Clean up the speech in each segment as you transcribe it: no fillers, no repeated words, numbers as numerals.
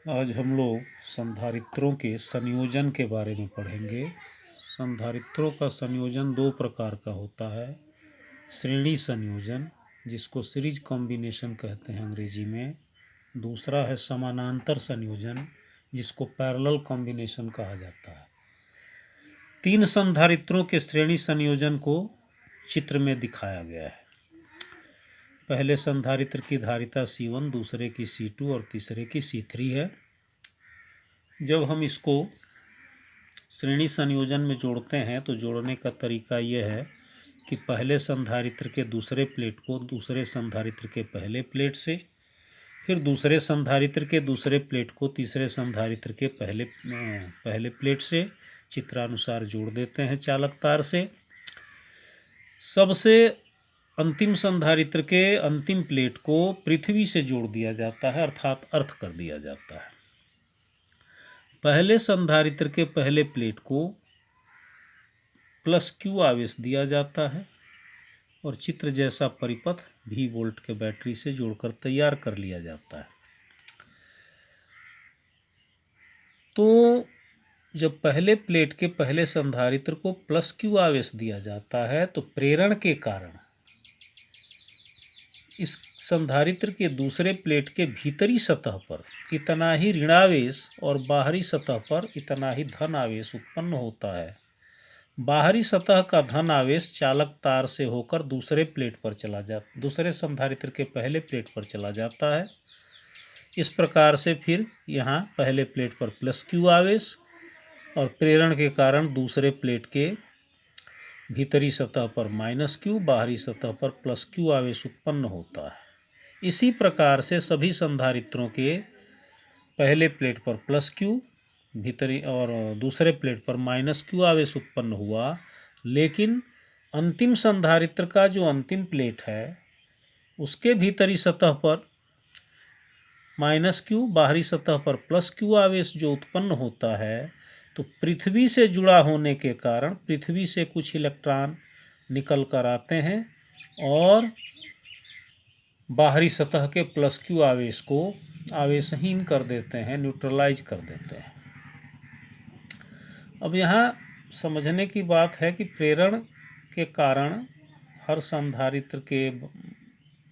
आज हम लोग संधारित्रों के संयोजन के बारे में पढ़ेंगे। संधारित्रों का संयोजन दो प्रकार का होता है। श्रेणी संयोजन, जिसको सीरीज कॉम्बिनेशन कहते हैं अंग्रेजी में। दूसरा है समानांतर संयोजन, जिसको पैरेलल कॉम्बिनेशन कहा जाता है। तीन संधारित्रों के श्रेणी संयोजन को चित्र में दिखाया गया है। पहले संधारित्र की धारिता C1, दूसरे की C2 और तीसरे की C3 है। जब हम इसको श्रेणी संयोजन में जोड़ते हैं तो जोड़ने का तरीका यह है कि पहले संधारित्र के दूसरे प्लेट को दूसरे संधारित्र के पहले प्लेट से, फिर दूसरे संधारित्र के दूसरे प्लेट को तीसरे संधारित्र के पहले प्लेट से चित्रानुसार जोड़ देते हैं चालक तार से। सबसे अंतिम संधारित्र के अंतिम प्लेट को पृथ्वी से जोड़ दिया जाता है, अर्थात अर्थ कर दिया जाता है। पहले संधारित्र के पहले प्लेट को +Q आवेश दिया जाता है और चित्र जैसा परिपथ V वोल्ट के बैटरी से जोड़कर तैयार कर लिया जाता है। तो जब पहले प्लेट के पहले संधारित्र को +Q आवेश दिया जाता है तो प्रेरण के कारण इस संधारित्र के दूसरे प्लेट के भीतरी सतह पर इतना ही ऋणावेश और बाहरी सतह पर इतना ही धन आवेश उत्पन्न होता है। बाहरी सतह का धन आवेश चालक तार से होकर दूसरे संधारित्र के पहले प्लेट पर चला जाता है। इस प्रकार से फिर यहाँ पहले प्लेट पर +Q आवेश और प्रेरण के कारण दूसरे प्लेट के भीतरी सतह पर -Q, बाहरी सतह पर +Q आवेश उत्पन्न होता है। इसी प्रकार से सभी संधारित्रों के पहले प्लेट पर +Q भीतरी और दूसरे प्लेट पर -Q आवेश उत्पन्न हुआ, लेकिन अंतिम संधारित्र का जो अंतिम प्लेट है उसके भीतरी सतह पर -Q, बाहरी सतह पर +Q आवेश जो उत्पन्न होता है, तो पृथ्वी से जुड़ा होने के कारण पृथ्वी से कुछ इलेक्ट्रॉन निकल कर आते हैं और बाहरी सतह के +Q आवेश को आवेशहीन कर देते हैं, न्यूट्रलाइज कर देते हैं। अब यहाँ समझने की बात है कि प्रेरण के कारण हर संधारित्र के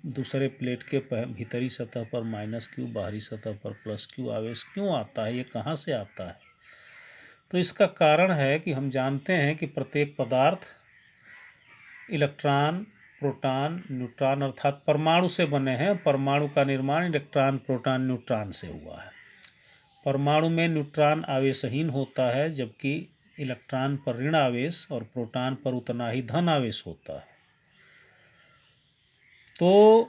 दूसरे प्लेट के भीतरी सतह पर -Q, बाहरी सतह पर +Q आवेश क्यों आता है, ये कहाँ से आता है? तो इसका कारण है कि हम जानते हैं कि प्रत्येक पदार्थ इलेक्ट्रॉन, प्रोटॉन, न्यूट्रॉन अर्थात परमाणु से बने हैं। परमाणु का निर्माण इलेक्ट्रॉन, प्रोटॉन, न्यूट्रॉन से हुआ है। परमाणु में न्यूट्रॉन आवेशहीन होता है, जबकि इलेक्ट्रॉन पर ऋण आवेश और प्रोटॉन पर उतना ही धन आवेश होता है। तो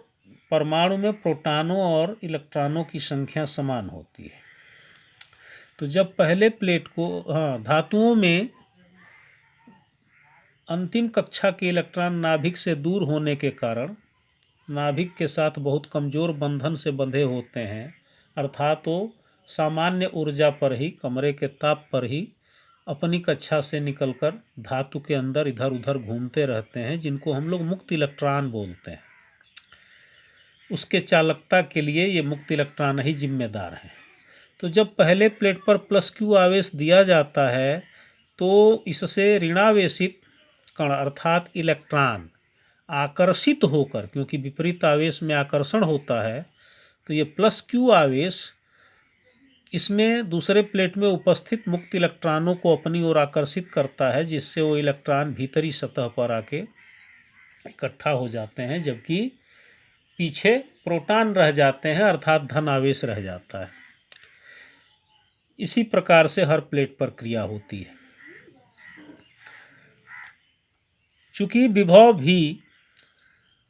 परमाणु में प्रोटॉनों और इलेक्ट्रॉनों की संख्या समान होती है। तो जब पहले प्लेट को धातुओं में अंतिम कक्षा के इलेक्ट्रॉन नाभिक से दूर होने के कारण नाभिक के साथ बहुत कमज़ोर बंधन से बंधे होते हैं, अर्थात वो सामान्य ऊर्जा पर ही, कमरे के ताप पर ही अपनी कक्षा से निकलकर धातु के अंदर इधर उधर घूमते रहते हैं, जिनको हम लोग मुक्त इलेक्ट्रॉन बोलते हैं। उसके चालकता के लिए ये मुक्त इलेक्ट्रॉन ही जिम्मेदार हैं। तो जब पहले प्लेट पर +Q आवेश दिया जाता है तो इससे ऋणावेशित कण अर्थात इलेक्ट्रॉन आकर्षित होकर, क्योंकि विपरीत आवेश में आकर्षण होता है, तो ये +Q आवेश इसमें दूसरे प्लेट में उपस्थित मुक्त इलेक्ट्रॉनों को अपनी ओर आकर्षित करता है, जिससे वो इलेक्ट्रॉन भीतरी सतह पर आके इकट्ठा हो जाते हैं, जबकि पीछे प्रोटॉन रह जाते हैं, अर्थात धन आवेश रह जाता है। इसी प्रकार से हर प्लेट पर क्रिया होती है। चूंकि विभव भी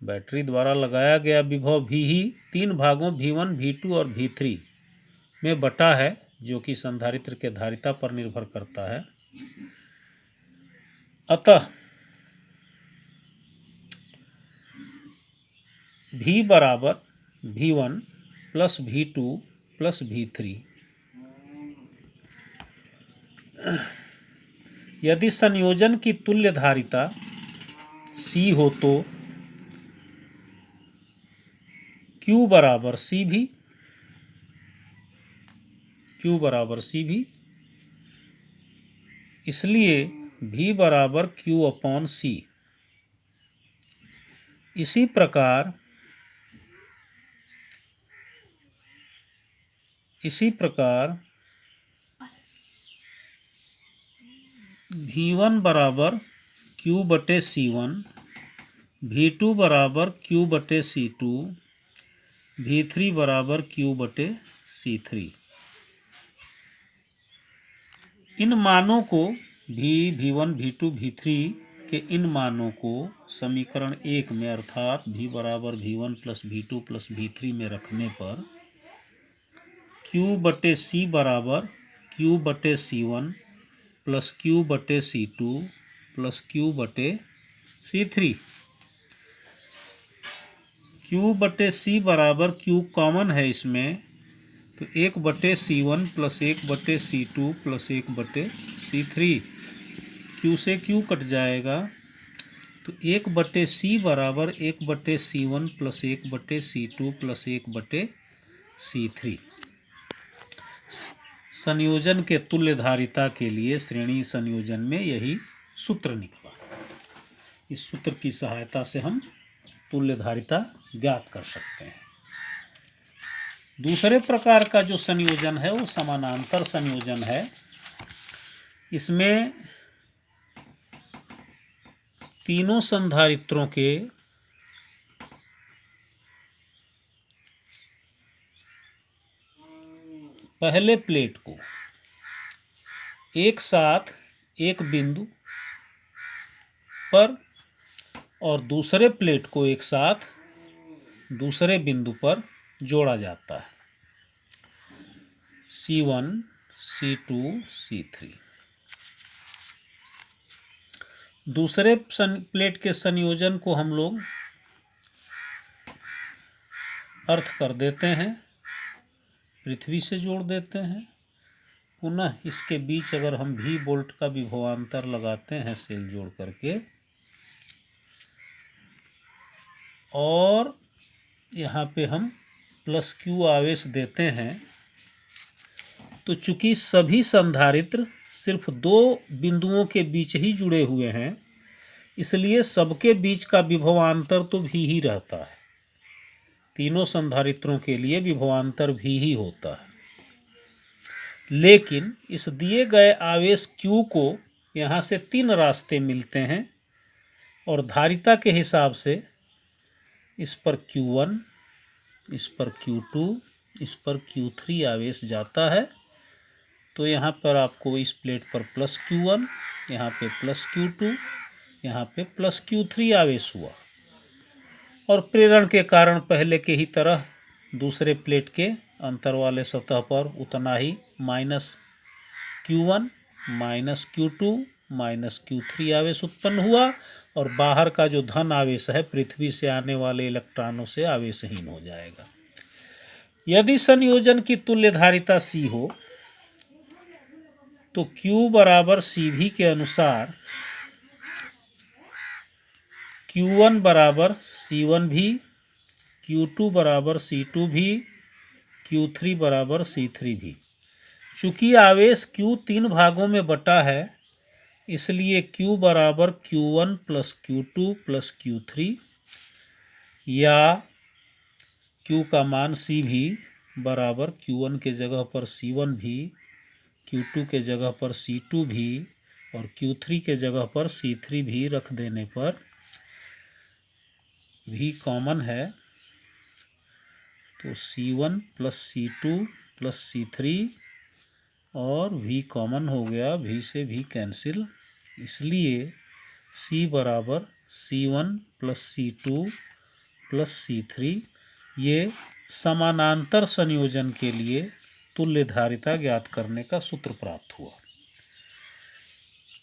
बैटरी द्वारा लगाया गया विभव भी ही 3 भागों V1, V2 और V3 में बटा है, जो कि संधारित्र के धारिता पर निर्भर करता है। अतः V बराबर V1 + V2 + V3। यदि संयोजन की तुल्य धारिता C हो तो Q बराबर CV Q बराबर CV, इसलिए V बराबर Q अपॉन C। इसी प्रकार V1 बराबर Q बटे C1, V2 बराबर Q बटे C2, V3 बराबर Q बटे C3। इन मानों को V1, V2, V3 के इन मानों को समीकरण 1 में अर्थात V बराबर V1 plus V2 plus V3 में रखने पर Q बटे C बराबर Q बटे C1 प्लस Q बटे C2 प्लस Q बटे C3। Q बटे C बराबर Q कॉमन है इसमें, तो 1/C1 plus 1/C2 plus 1/C3। Q से Q कट जाएगा, तो 1/C बराबर 1/C1 plus 1/C2 plus 1/C3। संयोजन के तुल्यधारिता के लिए श्रेणी संयोजन में यही सूत्र निकला। इस सूत्र की सहायता से हम तुल्यधारिता ज्ञात कर सकते हैं। दूसरे प्रकार का जो संयोजन है वो समानांतर संयोजन है। इसमें तीनों संधारित्रों के पहले प्लेट को एक साथ एक बिंदु पर और दूसरे प्लेट को एक साथ दूसरे बिंदु पर जोड़ा जाता है। C1, C2, C3। दूसरे प्लेट के संयोजन को हम लोग अर्थ कर देते हैं, पृथ्वी से जोड़ देते हैं। पुनः इसके बीच अगर हम V वोल्ट का विभवांतर लगाते हैं सेल जोड़ करके, और यहाँ पे हम प्लस Q आवेश देते हैं, तो चूंकि सभी संधारित्र सिर्फ दो बिंदुओं के बीच ही जुड़े हुए हैं, इसलिए सबके बीच का विभवांतर तो भी ही रहता है। तीनों संधारित्रों के लिए विभवांतर भी ही होता है। लेकिन इस दिए गए आवेश Q को यहाँ से 3 रास्ते मिलते हैं और धारिता के हिसाब से इस पर Q1, इस पर Q2, इस पर Q3 आवेश जाता है। तो यहाँ पर आपको इस प्लेट पर प्लस Q1, यहाँ पे प्लस Q2, यहाँ पे प्लस Q3 आवेश हुआ, और प्रेरण के कारण पहले के ही तरह दूसरे प्लेट के अंतर वाले सतह पर उतना ही minus Q1 minus Q2 minus Q3 आवेश उत्पन्न हुआ, और बाहर का जो धन आवेश है पृथ्वी से आने वाले इलेक्ट्रॉनों से आवेशहीन हो जाएगा। यदि संयोजन की तुल्यधारिता C हो तो Q बराबर CV के अनुसार Q1 बराबर C1 भी, Q2 बराबर C2 भी, Q3 बराबर C3 भी। चूंकि आवेश Q 3 भागों में बटा है, इसलिए Q बराबर Q1 plus Q2 plus Q3, या Q का मान C भी बराबर Q1 के जगह पर C1 भी, Q2 के जगह पर C2 भी और Q3 के जगह पर C3 भी रख देने पर V कॉमन है, तो C1 plus C2 plus C3 और V कॉमन हो गया, V से V कैंसिल, इसलिए C बराबर C1 plus C2 plus C3। ये समानांतर संयोजन के लिए तुल्यधारिता ज्ञात करने का सूत्र प्राप्त हुआ।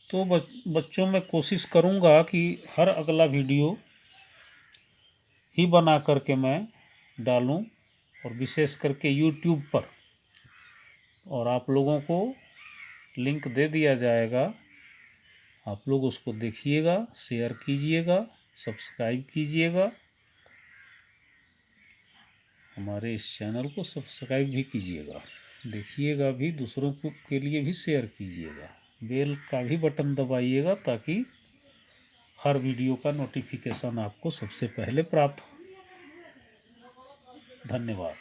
तो बच्चों मैं कोशिश करूँगा कि हर अगला वीडियो ही बना करके मैं डालूँ, और विशेष करके YouTube पर, और आप लोगों को लिंक दे दिया जाएगा। आप लोग उसको देखिएगा, शेयर कीजिएगा, सब्सक्राइब कीजिएगा, हमारे इस चैनल को सब्सक्राइब भी कीजिएगा। देखिएगा भी, दूसरों को के लिए भी शेयर कीजिएगा, बेल का भी बटन दबाइएगा ताकि हर वीडियो का नोटिफिकेशन आपको सबसे पहले प्राप्त हो। धन्यवाद।